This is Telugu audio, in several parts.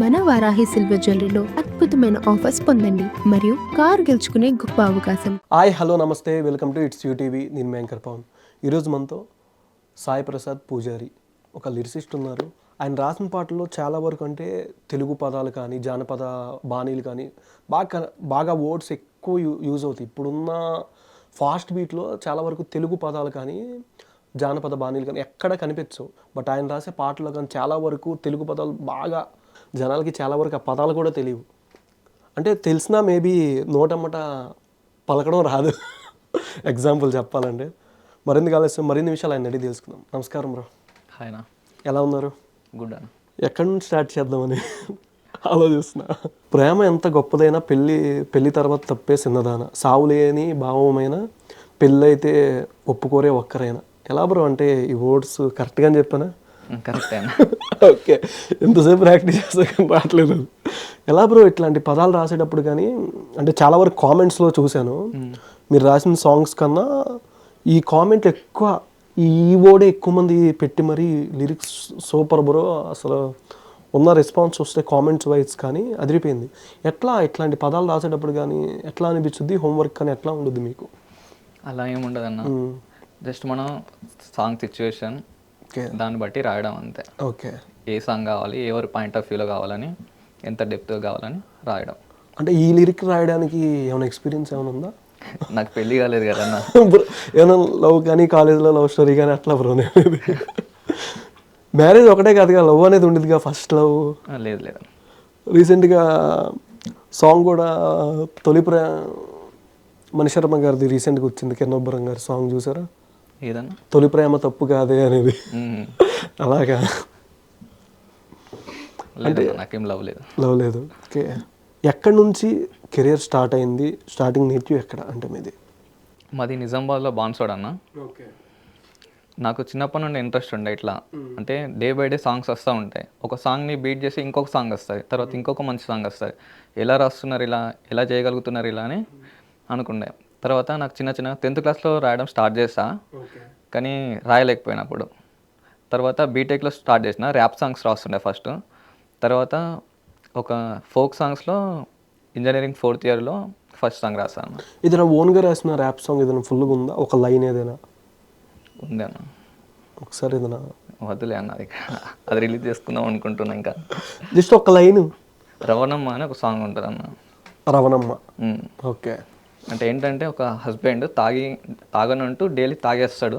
మన వారాహి సిల్వర్ జ్యువెలరీలో అద్భుతమైన ఆఫర్స్ పొందండి మరియు కారు గెలుచుకునే గొప్ప అవకాశం. హాయ్ హలో నమస్తే వెల్కమ్ టు ఇట్స్ యూటీవీ. నేను యాంకర్ పవన్. ఈరోజు మనతో సాయి ప్రసాద్ పూజారి ఒక లిరిసిస్ట్ ఉన్నారు. ఆయన రాసిన పాటల్లో చాలా వరకు అంటే తెలుగు పదాలు కానీ జానపద బాణీలు కానీ బాగా వర్డ్స్ ఎక్కువ యూజ్ అవుతాయి. ఇప్పుడున్న ఫాస్ట్ బీట్లో చాలా వరకు తెలుగు పదాలు కానీ జానపద బాణీలు కానీ ఎక్కడ కనిపించవు. బట్ ఆయన రాసే పాటల్లో కానీ చాలా వరకు తెలుగు పదాలు బాగా జనాలకి చాలా వరకు ఆ పదాలు కూడా తెలియవు. అంటే తెలిసినా మేబీ నోటమ్మట పలకడం రాదు. ఎగ్జాంపుల్ చెప్పాలంటే మరిన్ని ఆలస్యం మరిన్ని విషయాలు ఆయన అడిగి తెలుసుకుందాం. నమస్కారం బ్రో. హాయ్నా, ఎలా ఉన్నారు? గుడ్ అన్న. ఎక్కడి నుంచి స్టార్ట్ చేద్దామని ఆలోచిస్తున్నా. ప్రేమ ఎంత గొప్పదైనా పెళ్ళి తర్వాత తప్పే చిన్నదాన, సావులేని భావమైన పెళ్ళైతే ఒప్పుకోరే ఒక్కరైనా. ఎలా బ్రో అంటే ఈ వర్డ్స్ కరెక్ట్గానే చెప్పానా? కరెక్ట్ అయినా. ఓకే, ఎంతసేపు ప్రాక్టీస్ చేస్తా కానీ రావట్లేదు. ఎలా బ్రో ఇట్లాంటి పదాలు రాసేటప్పుడు కానీ అంటే చాలా వరకు కామెంట్స్లో చూశాను, మీరు రాసిన సాంగ్స్ కన్నా ఈ కామెంట్లు ఎక్కువ ఈ వర్డే ఎక్కువ మంది పెట్టి మరీ లిరిక్స్ సూపర్ బ్రో, అసలు ఉన్న రెస్పాన్స్ వస్తే కామెంట్స్ వైజ్ కానీ అదిరిపోయింది. ఇట్లాంటి పదాలు రాసేటప్పుడు కానీ ఎట్లా అనిపించుద్ది? హోంవర్క్ కానీ ఎట్లా ఉంటుంది మీకు? అలా ఏముండదు అన్న, జస్ట్ మనం సాంగ్ సిచ్యువేషన్ దాన్ని బట్టి రాయడం అంతే. ఓకే, ఏ సాంగ్ కావాలి, ఎవరి పాయింట్ ఆఫ్ వ్యూలో కావాలని, ఎంత డెప్త్గా కావాలని రాయడం. అంటే ఈ లిరిక్ రాయడానికి ఏమైనా ఎక్స్పీరియన్స్ ఏమైనా ఉందా? నాకు పెళ్ళి కాలేదు కదా అన్న. ఏమైనా లవ్ కానీ కాలేజ్లో లవ్ స్టోరీ కానీ అట్లా బ్రో? మ్యారేజ్ ఒకటే కాదుగా, లవ్ అనేది ఉండేదిగా ఫస్ట్ లవ్. లేదు లేదు. రీసెంట్గా సాంగ్ కూడా మణిశర్మ గారిది రీసెంట్గా వచ్చింది, కిరణోబ్బరం గారి సాంగ్ చూసారా? ఏదన్నా తొలి ప్రేమ తప్పు కాదే అనేది. అలాగా అంటే నాకేం లవ్ లేదు. లవ్ లేదు. ఓకే, ఎక్కడి నుంచి కెరియర్ స్టార్ట్ అయింది? స్టార్టింగ్ నేటివ్ ఎక్కడ అంటే మీది? మాది నిజామాబాద్లో బాన్సోడ్ అన్న. ఓకే, నాకు చిన్నప్పటి నుండి ఇంట్రెస్ట్ ఉండే ఇట్లా, అంటే డే బై డే సాంగ్స్ వస్తూ ఉంటాయి. ఒక సాంగ్ని బీట్ చేసి ఇంకొక సాంగ్ వస్తుంది, తర్వాత ఇంకొక మంచి సాంగ్ వస్తుంది. ఎలా రాస్తున్నారు ఇలా, ఎలా చేయగలుగుతున్నారు ఇలా అని అనుకుండే. తర్వాత నాకు చిన్న 10th క్లాస్లో రాయడం స్టార్ట్ చేస్తా, కానీ రాయలేకపోయినప్పుడు. తర్వాత బీటెక్లో స్టార్ట్ చేసిన ర్యాప్ సాంగ్స్ రాస్తుండే ఫస్ట్. తర్వాత ఒక ఫోక్ సాంగ్స్లో ఇంజనీరింగ్ 4th ఇయర్లో ఫస్ట్ సాంగ్ రాస్తాను. ఏదైనా ఓన్గా రాసిన ర్యాప్ సాంగ్ ఏదైనా ఫుల్గా ఉందా? ఒక లైన్ ఏదైనా ఉంది అన్న. ఒకసారి ఏదైనా వద్దులే అన్న, అది రిలీజ్ చేసుకుందాం అనుకుంటున్నా. ఇంకా జస్ట్ ఒక లైన్. రవణమ్మ అని ఒక సాంగ్ ఉంటుంది అన్న. రవణమ్మ. ఓకే, అంటే ఏంటంటే ఒక హస్బెండ్ తాగనంటూ డైలీ తాగేస్తాడు,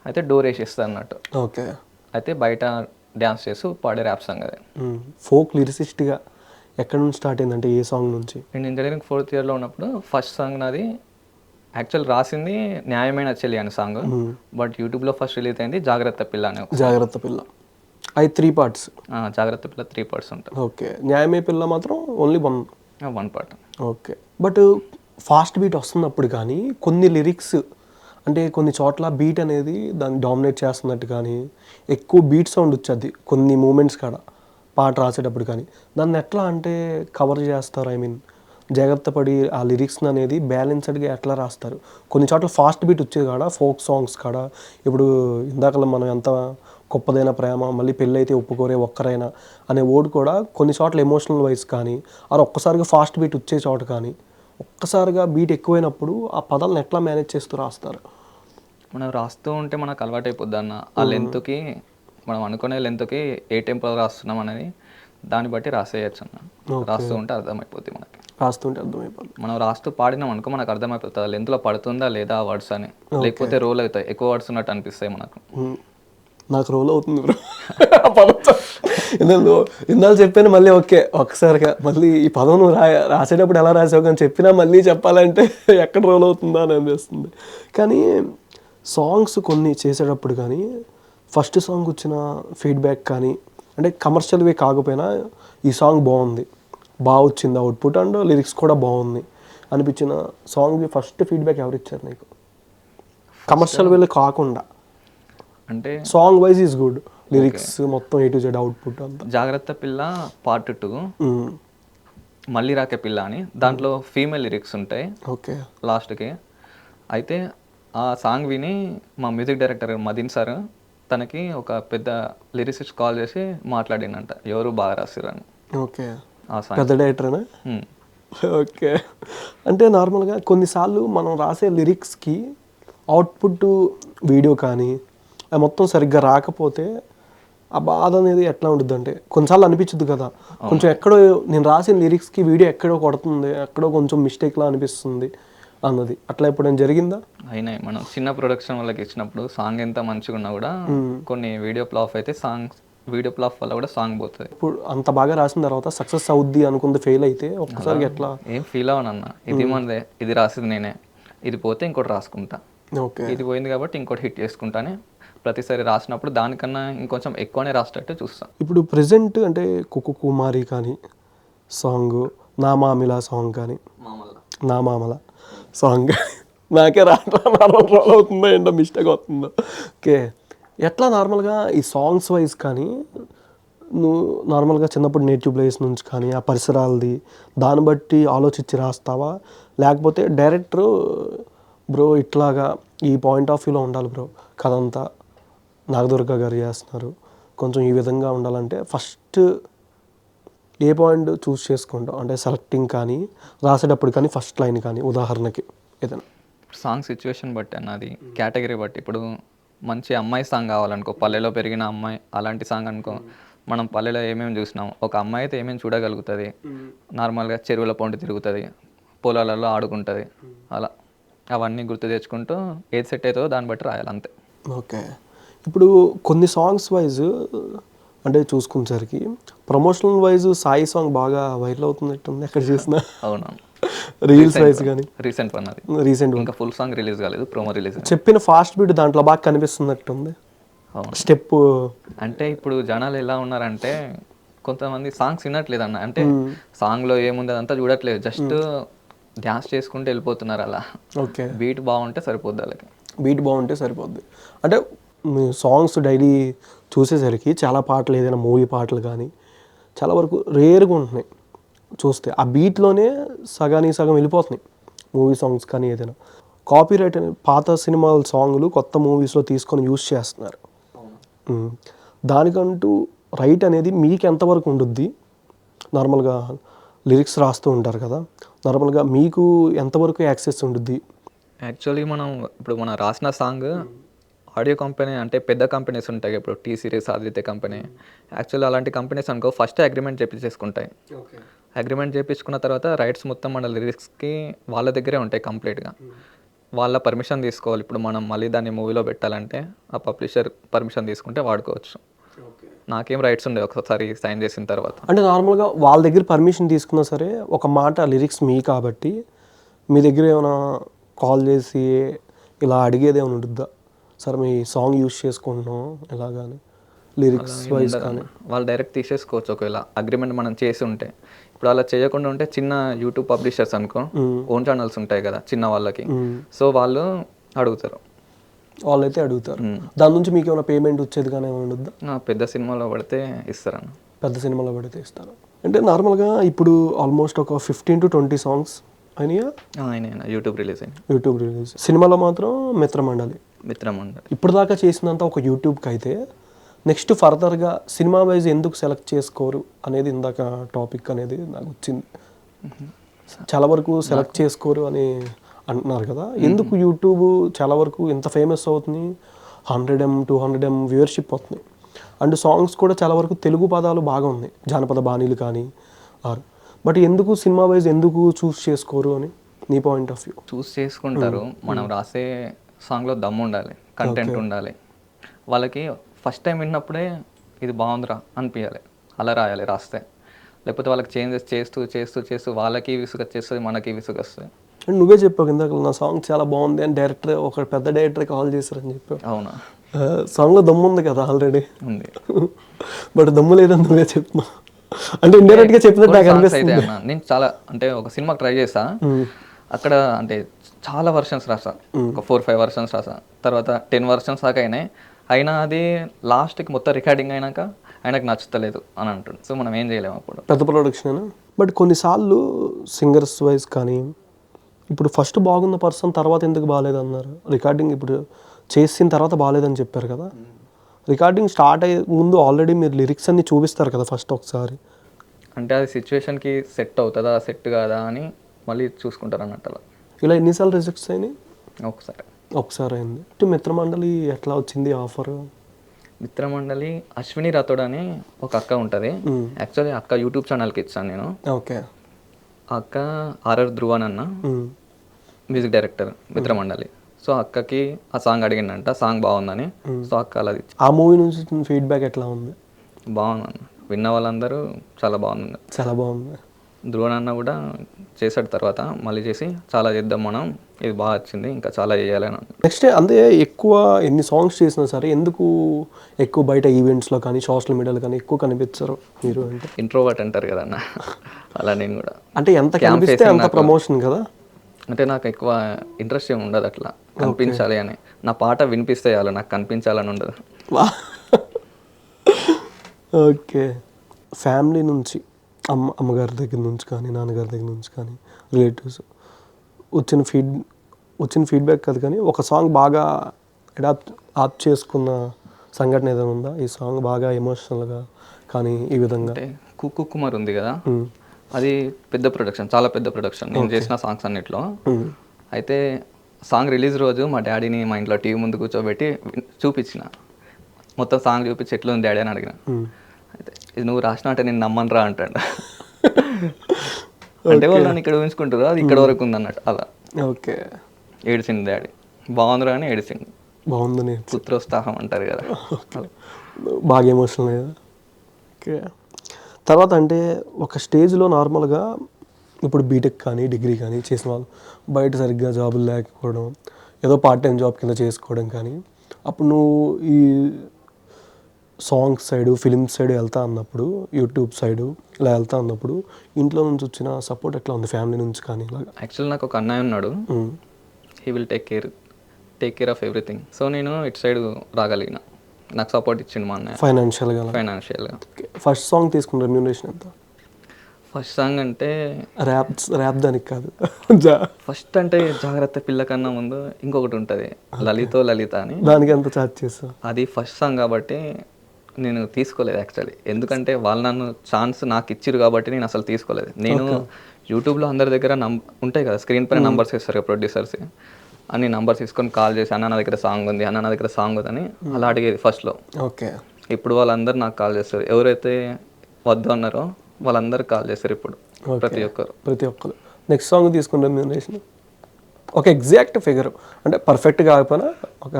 అయితే డోర్ వేసేస్తాడు అన్నట్టు. ఓకే, అయితే బయట డ్యాన్స్ చేస్తూ పాడే ర్యాప్ సాంగ్ అది. ఫోక్ లిరిసిస్ట్గా ఎక్కడి నుంచి స్టార్ట్ అయిందంటే ఏ సాంగ్ నుంచి? నేను ఇంజనీరింగ్ 4th ఇయర్లో ఉన్నప్పుడు ఫస్ట్ సాంగ్ నాది యాక్చువల్ రాసింది న్యాయమైన చెల్లి అనే సాంగ్, బట్ యూట్యూబ్లో ఫస్ట్ రిలీజ్ అయింది జాగ్రత్త పిల్ల అనే. జాగ్రత్త పిల్ల అది 3 parts. జాగ్రత్త పిల్ల 3 parts ఉంటుంది. ఓకే, న్యాయమే పిల్ల మాత్రం only 1 part. Okay, but fast beat వస్తున్నప్పుడు కానీ కొన్ని లిరిక్స్ అంటే కొన్ని చోట్ల బీట్ అనేది దాన్ని డామినేట్ చేస్తున్నట్టు కానీ ఎక్కువ బీట్ సౌండ్ వచ్చేది కొన్ని మూమెంట్స్ కాడ పాట రాసేటప్పుడు. కానీ దాన్ని ఎట్లా అంటే కవర్ చేస్తారు? జాగ్రత్త పడి ఆ లిరిక్స్ అనేది బ్యాలెన్స్డ్గా ఎట్లా రాస్తారు? కొన్ని చోట్ల ఫాస్ట్ బీట్ వచ్చేది కాడ ఫోక్ సాంగ్స్ కాడ, ఇప్పుడు ఇందాక మనం ఎంత గొప్పదైన ప్రేమ, మళ్ళీ పెళ్ళైతే ఒప్పుకోరే ఒక్కరైనా అనే వర్డ్ కూడా కొన్ని చోట్ల ఎమోషనల్ వైజ్ కానీ అది ఒక్కసారిగా ఫాస్ట్ బీట్ వచ్చే చోట కానీ ఒక్కసారిగా బీట్ ఎక్కువైనప్పుడు ఆ పదాలను ఎట్లా మేనేజ్ చేస్తూ రాస్తారు? మనం రాస్తూ ఉంటే మనకు అలవాటు అయిపోద్ది అన్న. ఆ లెంత్కి, మనం అనుకునే లెంత్కి ఏ టెంపో రాస్తున్నాం అనేది దాన్ని బట్టి రాసేయచ్చు అన్న. రాస్తూ ఉంటే అర్థమైపోద్ది మనకి. రాస్తుంటే అర్థమైపోతుంది. మనం రాస్తూ పాడినాం అనుకో మనకు అర్థమైపోతుంది లెంత్లో పడుతుందా లేదా వర్డ్స్ అని. లేకపోతే రోల్ అవుతాయి, ఎక్కువ వర్డ్స్ ఉన్నట్టు అనిపిస్తాయి మనకు. నాకు రోల్ అవుతుంది బ్రో. ఇందాక చెప్పాను మళ్ళీ ఓకే ఒక్కసారిగా మళ్ళీ ఈ పదం నువ్వు రాసేటప్పుడు ఎలా రాసావు కానీ చెప్పినా మళ్ళీ చెప్పాలంటే ఎక్కడ రోల్ అవుతుందా అని అనిపిస్తుంది. కానీ సాంగ్స్ కొన్ని చేసేటప్పుడు కానీ ఫస్ట్ సాంగ్ వచ్చిన ఫీడ్బ్యాక్ కానీ అంటే కమర్షియల్వే కాకపోయినా ఈ సాంగ్ బాగా వచ్చింది అవుట్పుట్ అండ్ లిరిక్స్ కూడా బాగుంది అనిపించిన సాంగ్ ఫస్ట్ ఫీడ్బ్యాక్ ఎవరు ఇచ్చారు నీకు? కమర్షియల్ వేలో కాకుండా అంటే song wise is good, lyrics మొత్తం A to Z అవుట్పుట్ అంతా. జాగ్రత్త పిల్ల పార్ట్ 2 మళ్ళీ రాకే పిల్ల అని, దాంట్లో ఫీమేల్ లిరిక్స్ ఉంటాయి ఓకే లాస్ట్కి. అయితే ఆ సాంగ్ విని మా మ్యూజిక్ డైరెక్టర్ మదీన్ సార్ తనకి ఒక పెద్ద లిరిసిస్ట్ కాల్ చేసి మాట్లాడినంట, ఎవరు బాగా రాసిరని. ఓకే, ఆ సాంగ్. పెద్ద డైరెక్టరేనా? ఓకే. అంటే నార్మల్గా కొన్నిసార్లు మనం రాసే లిరిక్స్కి అవుట్పుట్ వీడియో కానీ అది మొత్తం సరిగ్గా రాకపోతే ఆ బాధ అనేది ఎట్లా ఉంటుంది అంటే కొన్నిసార్లు అనిపించదు కదా, కొంచెం ఎక్కడో నేను రాసిన లిరిక్స్కి వీడియో ఎక్కడో కొడుతుంది, ఎక్కడో కొంచెం మిస్టేక్లా అనిపిస్తుంది అన్నది అట్లా ఎప్పుడైనా జరిగిందా? అయినాయి. మనం చిన్న ప్రొడక్షన్ వాళ్ళకి ఇచ్చినప్పుడు సాంగ్ ఎంత మంచిగా ఉన్నా కూడా కొన్ని వీడియో ఫ్లాప్ అయితే వీడియో ఫ్లాప్ వల్ల కూడా సాంగ్ పోతుంది. ఇప్పుడు అంత బాగా రాసిన తర్వాత సక్సెస్ అవుద్ది అనుకుంది ఫెయిల్ అయితే ఒక్కసారి ఎట్లా? ఏం ఫీల్ అవ్వనన్న, ఇది మనదే, ఇది రాసింది నేనే, ఇది పోతే ఇంకోటి రాసుకుంటా, ఓకే. ఇది పోయింది కాబట్టి ఇంకోటి హిట్ చేసుకుంటానే ప్రతిసారి రాసినప్పుడు దానికన్నా ఇంకొంచెం ఎక్కువనే రాసేటట్టు చూస్తాను. ఇప్పుడు ప్రెజెంట్ అంటే కుక్కు కుమారి కానీ సాంగ్, నా మామిల సాంగ్ కానీ, నా మామల సాంగ్ నాకే రోల్ అవుతుందో ఏంటో మిస్టేక్ అవుతుందో. ఓకే, ఎట్లా నార్మల్గా ఈ సాంగ్స్ వైజ్ కానీ నువ్వు నార్మల్గా చిన్నప్పుడు నేటివ్ ప్లేస్ నుంచి కానీ ఆ పరిసరాలది దాన్ని బట్టి ఆలోచించి రాస్తావా, లేకపోతే డైరెక్టరు బ్రో ఇట్లాగా ఈ పాయింట్ ఆఫ్ వ్యూలో ఉండాలి బ్రో, కథ అంతా నాగదుర్గ గారు చేస్తున్నారు, కొంచెం ఈ విధంగా ఉండాలంటే ఫస్ట్ ఏ పాయింట్ చూస్ చేసుకుంటాం అంటే సెలెక్టింగ్ కానీ రాసేటప్పుడు కానీ ఫస్ట్ లైన్ కానీ ఉదాహరణకి ఏదైనా? సాంగ్ సిచ్యువేషన్ బట్టి అన్నది, కేటగిరీ బట్టి. ఇప్పుడు మంచి అమ్మాయి సాంగ్ కావాలనుకో, పల్లెలో పెరిగిన అమ్మాయి అలాంటి సాంగ్ అనుకో, మనం పల్లెలో ఏమేమి చూసినాం, ఒక అమ్మాయి అయితే ఏమేమి చూడగలుగుతుంది, నార్మల్గా చెరువుల పొంటి తిరుగుతుంది, పొలాలలో ఆడుకుంటుంది, అలా అవన్నీ గుర్తు తెచ్చుకుంటూ ఏది సెట్ అవుతుందో దాన్ని బట్టి రాయాలి అంతే. ఓకే. ఇప్పుడు కొన్ని సాంగ్స్ వైజ్ అంటే చూసుకునేసరికి ప్రమోషనల్ వైజ్ సాయి సాంగ్ బాగా వైరల్ అవుతున్నట్టుంది ఎక్కడ చూసినా. అవునవును, రీల్స్ వైజ్ కానీ రీసెంట్ వన్ అది, రీసెంట్ ఇంకా ఫుల్ సాంగ్ రిలీజ్ కాలేదు, ప్రోమో రిలీజ్. చెప్పిన ఫాస్ట్ బీట్ దాంట్లో బాగా కనిపిస్తున్నట్టుంది స్టెప్. అంటే ఇప్పుడు జనాలు ఎలా ఉన్నారంటే కొంతమంది సాంగ్స్ వినట్లేదు అన్న, అంటే సాంగ్లో ఏముంది అదంతా చూడట్లేదు, జస్ట్ డ్యాన్స్ చేసుకుంటూ వెళ్ళిపోతున్నారు అలా. ఓకే, బీట్ బాగుంటే సరిపోద్ది వాళ్ళకి. బీట్ బాగుంటే సరిపోద్ది. అంటే మీ సాంగ్స్ డైలీ చూసేసరికి చాలా పాటలు ఏదైనా మూవీ పాటలు కానీ చాలా వరకు రేర్గా ఉంటున్నాయి చూస్తే, ఆ బీట్లోనే సగానికి సగం వెళ్ళిపోతున్నాయి మూవీ సాంగ్స్ కానీ ఏదైనా. కాపీ రైట్ అనే పాత సినిమాల సాంగ్లు కొత్త మూవీస్లో తీసుకొని యూస్ చేస్తున్నారు. దానికంటూ రైట్ అనేది మీకు ఎంతవరకు ఉండుద్ది? నార్మల్గా లిరిక్స్ రాస్తూ ఉంటారు కదా, నార్మల్గా మీకు ఎంతవరకు యాక్సెస్ ఉండుద్ది? యాక్చువల్లీ ఇప్పుడు మనం రాసిన సాంగ్ ఆడియో కంపెనీ అంటే పెద్ద కంపెనీస్ ఉంటాయి, ఇప్పుడు T Series, Aditya company, actually అలాంటి కంపెనీస్ అనుకో ఫస్ట్ అగ్రిమెంట్ చేపించేసుకుంటాయి. అగ్రిమెంట్ చేయించుకున్న తర్వాత రైట్స్ మొత్తం మన లిరిక్స్కి వాళ్ళ దగ్గరే ఉంటాయి కంప్లీట్గా. వాళ్ళ పర్మిషన్ తీసుకోవాలి. ఇప్పుడు మనం మళ్ళీ దాన్ని మూవీలో పెట్టాలంటే ఆ పబ్లిషర్ పర్మిషన్ తీసుకుంటే వాడుకోవచ్చు. నాకేం రైట్స్ ఉండే ఒకసారి సైన్ చేసిన తర్వాత. అంటే నార్మల్గా వాళ్ళ దగ్గర పర్మిషన్ తీసుకున్నా సరే ఒక మాట లిరిక్స్ మీ కాబట్టి మీ దగ్గర ఏమైనా కాల్ చేసి ఇలా అడిగేది ఏమైనా ఉంటుందా, సార్ మీ సాంగ్ యూస్ చేసుకుంటున్నాం ఎలాగాని లిరిక్స్ వైజ్ కానీ? వాళ్ళు డైరెక్ట్ తీసేసుకోవచ్చు ఒకవేళ అగ్రిమెంట్ మనం చేసి ఉంటే. ఇప్పుడు అలా చేయకుండా ఉంటే చిన్న యూట్యూబ్ పబ్లిషర్స్ అనుకో, ఓన్ ఛానల్స్ ఉంటాయి కదా చిన్న వాళ్ళకి, సో వాళ్ళు అడుగుతారు, వాళ్ళైతే అడుగుతారు. దాని నుంచి మీకు ఏమైనా పేమెంట్ వచ్చేది కానీ ఏమైనా ఉండద్దా? పెద్ద సినిమాలో పడితే ఇస్తారన్న. పెద్ద సినిమాలో పడితే ఇస్తారు. అంటే నార్మల్గా ఇప్పుడు ఆల్మోస్ట్ ఒక 15 to 20 సాంగ్స్ అయినాయా? అయినా యూట్యూబ్ రిలీజ్ అయింది. YouTube release. సినిమాలో మాత్రం మిత్రమండలి. ఇప్పుడు దాకా చేసినంత ఒక యూట్యూబ్కి అయితే నెక్స్ట్ ఫర్దర్గా సినిమా వైజ్ ఎందుకు సెలెక్ట్ చేసుకోరు అనేది ఇందాక టాపిక్ అనేది నాకు వచ్చింది. చాలా వరకు సెలెక్ట్ చేసుకోరు అని అంటున్నారు కదా, ఎందుకు యూట్యూబ్ చాలా వరకు ఇంత ఫేమస్ అవుతుంది, 100M 200M వ్యూవర్షిప్ అవుతుంది, అండ్ సాంగ్స్ కూడా చాలా వరకు తెలుగు పదాలు బాగా ఉన్నాయి, జానపద బాణీలు కానీ బట్ ఎందుకు సినిమా వైజ్ ఎందుకు చూస్ చేసుకోరు అని నీ పాయింట్ ఆఫ్ వ్యూ? చూస్ చేసుకుంటారు, మనం రాసే సాంగ్లో దమ్ము ఉండాలి, కంటెంట్ ఉండాలి. వాళ్ళకి ఫస్ట్ టైం విన్నప్పుడే ఇది బాగుందిరా అనిపించాలి, అలా రాయాలి రాస్తే. లేకపోతే వాళ్ళకి చేంజెస్ చేస్తూ చేస్తూ చేస్తూ వాళ్ళకి విసుగు వచ్చేస్తుంది, మనకి విసుగు వస్తుంది. అండ్ నువ్వే చెప్పావు ఇందాక నా సాంగ్ చాలా బాగుంది అని డైరెక్టర్, ఒక పెద్ద డైరెక్టర్ కాల్ చేశారని చెప్పావు. అవునా? సాంగ్లో దమ్ము ఉంది కదా ఆల్రెడీ ఉంది, బట్ దమ్ము లేదని నువ్వే చెప్తున్నావు. అంటే ఇండైరెక్ట్గా చెప్పినట్టు నాకు అనిపిస్తుంది. నేను చాలా అంటే ఒక సినిమాకి ట్రై చేసా, అక్కడ అంటే చాలా వర్షన్స్ రాసా, ఒక 4-5 వర్షన్స్ రాసా, తర్వాత 10 వర్షన్స్ దాకా అయినా అది లాస్ట్కి మొత్తం రికార్డింగ్ అయినాక ఆయనకు నచ్చుతలేదు అని అంటుంది. సో మనం ఏం చేయలేము అప్పుడు, పెద్ద ప్రొడక్షన్. బట్ కొన్నిసార్లు సింగర్స్ వైజ్ కానీ ఇప్పుడు ఫస్ట్ బాగున్న పర్సన్ తర్వాత ఎందుకు బాగాలేదన్నారు, రికార్డింగ్ ఇప్పుడు చేసిన తర్వాత బాగాలేదని చెప్పారు కదా, రికార్డింగ్ స్టార్ట్ అయ్యే ముందు ఆల్రెడీ మీరు లిరిక్స్ అన్ని చూపిస్తారు కదా ఫస్ట్ ఒకసారి. అంటే అది సిచ్యువేషన్కి సెట్ అవుతుందా సెట్ కాదా అని మళ్ళీ చూసుకుంటారు అన్నట్టు అలా. ఇలా ఎన్నిసార్లు రిజెక్ట్స్ అయినాయి? ఒకసారి. ఒకసారి అయింది. మిత్రమండలి ఎట్లా వచ్చింది ఆఫర్? మిత్రమండలి అశ్విని రాథోడ్ అని ఒక అక్క ఉంటుంది. యాక్చువల్లీ అక్క యూట్యూబ్ ఛానల్కి ఇచ్చాను నేను. ఓకే. ఆ అక్క ఆర్ఆర్ ధ్రువన్ అన్న మ్యూజిక్ డైరెక్టర్ మిత్రమండలి. సో అక్కకి ఆ సాంగ్ అడిగిందంట, సాంగ్ బాగుందని. సో అక్క అలా ఆ మూవీ నుంచి ఫీడ్బ్యాక్ ఎట్లా ఉంది? బాగుందన్న, విన్న వాళ్ళందరూ చాలా బాగుంది. చాలా బాగుంది. ధ్రువన్ అన్న కూడా చేశాడు, తర్వాత మళ్ళీ చేసి చాలా చేద్దాం మనం, ఇది బాగా వచ్చింది, ఇంకా చాలా చేయాలని. నెక్స్ట్ అంటే ఎక్కువ ఎన్ని సాంగ్స్ చేసినా సరే ఎందుకు ఎక్కువ బయట ఈవెంట్స్లో కానీ సోషల్ మీడియాలో కానీ ఎక్కువ కనిపించరు మీరు? అంటే ఇంట్రోవర్ట్ అంటారు కదన్న, అలా నేను కూడా. అంటే ఎంత కనిపిస్తే అంత ప్రమోషన్ కదా. అంటే నాకు ఎక్కువ ఇంట్రెస్ట్ ఏమి ఉండదు అట్లా కనిపించాలి అని. నా పాట వినిపిస్తే చాలు, నాకు కనిపించాలని ఉండదు. ఓకే. ఫ్యామిలీ నుంచి అమ్మగారి దగ్గర నుంచి కానీ నాన్నగారి దగ్గర నుంచి కానీ రిలేటివ్స్ వచ్చిన ఫీడ్బ్యాక్ కాదు కానీ ఒక సాంగ్ బాగా ఆప్ చేసుకున్న సంఘటన ఏదైనా ఉందా? ఈ సాంగ్ బాగా ఎమోషనల్గా కానీ ఈ విధంగా. అంటే కుక్కు కుమార్ ఉంది కదా, అది పెద్ద ప్రొడక్షన్, చాలా పెద్ద ప్రొడక్షన్ నేను చేసిన సాంగ్స్ అన్నిట్లో. అయితే సాంగ్ రిలీజ్ రోజు మా డాడీని మా ఇంట్లో టీవీ ముందు కూర్చోబెట్టి చూపించిన, మొత్తం సాంగ్ చూపించి ఎట్లా ఉంది డాడీ అని అడిగిన. అయితే ఇది నువ్వు రాసిన అంటే నేను నమ్మనరా అంటాడు. అంటే వాళ్ళు నన్ను ఇక్కడ ఊహించుకుంటారు, అది ఇక్కడ వరకు ఉంది అన్నట్టు అలా. ఓకే. ఏడిచింది డాడీ, బాగుందిరా అని ఏడిచింది. బాగుందని పుత్రోత్సాహం అంటారు కదా, బాగా ఎమోషనల్ కదా. ఓకే. తర్వాత అంటే ఒక స్టేజ్లో నార్మల్గా ఇప్పుడు బీటెక్ కానీ డిగ్రీ కానీ చేసిన వాళ్ళు బయట సరిగ్గా జాబులు లేకపోవడం, ఏదో పార్ట్ టైం జాబ్ కింద చేసుకోవడం కానీ, అప్పుడు నువ్వు ఈ సాంగ్స్ సైడు ఫిలిమ్స్ సైడ్ వెళ్తా అన్నప్పుడు, యూట్యూబ్ సైడు ఇలా వెళ్తా అన్నప్పుడు ఇంట్లో నుంచి వచ్చిన సపోర్ట్ ఎట్లా ఉంది ఫ్యామిలీ నుంచి కానీ ఇలాగా? యాక్చువల్లీ నాకు ఒక అన్నయ్య ఉన్నాడు, he will take care of everything. So నేను ఇటు సైడ్ రాగలిగిన, నాకు సపోర్ట్ ఇచ్చిండు మా అన్నయ్య ఫైనాన్షియల్గా. ఫస్ట్ సాంగ్ తీసుకున్న రెమ్యూనరేషన్ ఎంత? ఫస్ట్ సాంగ్ అంటే ర్యాప్ దానికి కాదు, ఫస్ట్ అంటే జాగ్రత్త పిల్ల కన్నా ముందు ఇంకొకటి ఉంటుంది లలిత అని, దానికి ఎంత ఛార్జ్ చేస్తావు? అది ఫస్ట్ సాంగ్ కాబట్టి నేను తీసుకోలేదు యాక్చువల్లీ. ఎందుకంటే వాళ్ళు నన్ను ఛాన్స్ నాకు ఇచ్చిరు కాబట్టి నేను అసలు తీసుకోలేదు. నేను యూట్యూబ్లో అందరి దగ్గర ఉంటాయి కదా, స్క్రీన్ పైన నంబర్స్ ఇస్తారు ప్రొడ్యూసర్స్, అన్ని నంబర్స్ తీసుకొని కాల్ చేసి అన్న నా దగ్గర సాంగ్ ఉంది, అన్న నా దగ్గర సాంగ్ ఉందని అలా అడిగేది ఫస్ట్లో. ఓకే. ఇప్పుడు వాళ్ళందరూ నాకు కాల్ చేస్తారు, ఎవరైతే వద్దు అన్నారో వాళ్ళందరూ కాల్ చేస్తారు ఇప్పుడు, ప్రతి ఒక్కరు. నెక్స్ట్ సాంగ్ తీసుకున్న రెమ్యూనరేషన్ ఒక ఎగ్జాక్ట్ ఫిగర్ అంటే పర్ఫెక్ట్ కాకపోయినా ఒక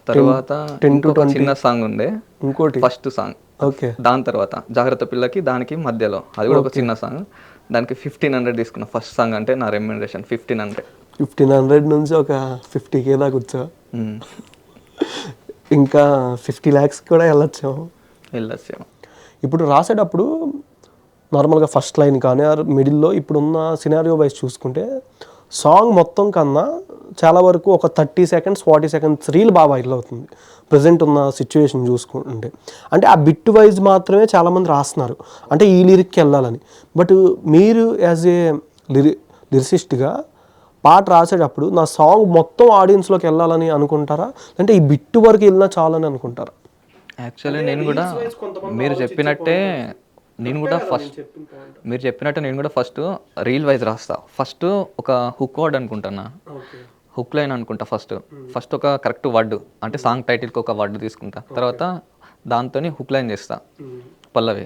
తర్వాత 10 to 20 చిన్న సాంగ్ ఉండే, ఇంకోటి ఫస్ట్ సాంగ్. ఓకే. దాని తర్వాత జాగ్రత్త పిల్లకి దానికి మధ్యలో అది కూడా ఒక చిన్న సాంగ్, దానికి 1500 తీసుకున్నా. ఫస్ట్ సాంగ్ అంటే నా రెమ్యూనరేషన్ 1500 నుంచి ఒక 50K దాకా వచ్చా. ఇంకా 50 lakhs కూడా వెళ్ళొచ్చాము. ఇప్పుడు రాసేటప్పుడు నార్మల్గా ఫస్ట్ లైన్ కానీ మిడిల్లో ఇప్పుడున్న సినారియో వైజ్ చూసుకుంటే సాంగ్ మొత్తం కన్నా చాలా వరకు ఒక 30 seconds 40 seconds రీల్ బాగా వైరల్ అవుతుంది ప్రజెంట్ ఉన్న సిచ్యువేషన్ చూసుకుంటే. అంటే ఆ బిట్ వైజ్ మాత్రమే చాలామంది రాస్తున్నారు, అంటే ఈ లిరిక్కి వెళ్ళాలని. బట్ మీరు యాజ్ ఏ లిరిసిస్ట్గా పాట రాసేటప్పుడు నా సాంగ్ మొత్తం ఆడియన్స్లోకి వెళ్ళాలని అనుకుంటారా, అంటే ఈ బిట్ వరకు వెళ్ళినా చాలని అనుకుంటారా? యాక్చువల్లీ నేను కూడా మీరు చెప్పినట్టే నేను కూడా ఫస్ట్ రీల్ వైజ్ రాస్తా. ఫస్ట్ ఒక హుక్ వర్డ్ అనుకుంటున్నా, హుక్ లైన్ అనుకుంటా. ఫస్ట్ ఒక కరెక్ట్ వర్డ్ అంటే సాంగ్ టైటిల్కి ఒక వర్డ్ తీసుకుంటా, తర్వాత దాంతో హుక్ లైన్ చేస్తా పల్లవి.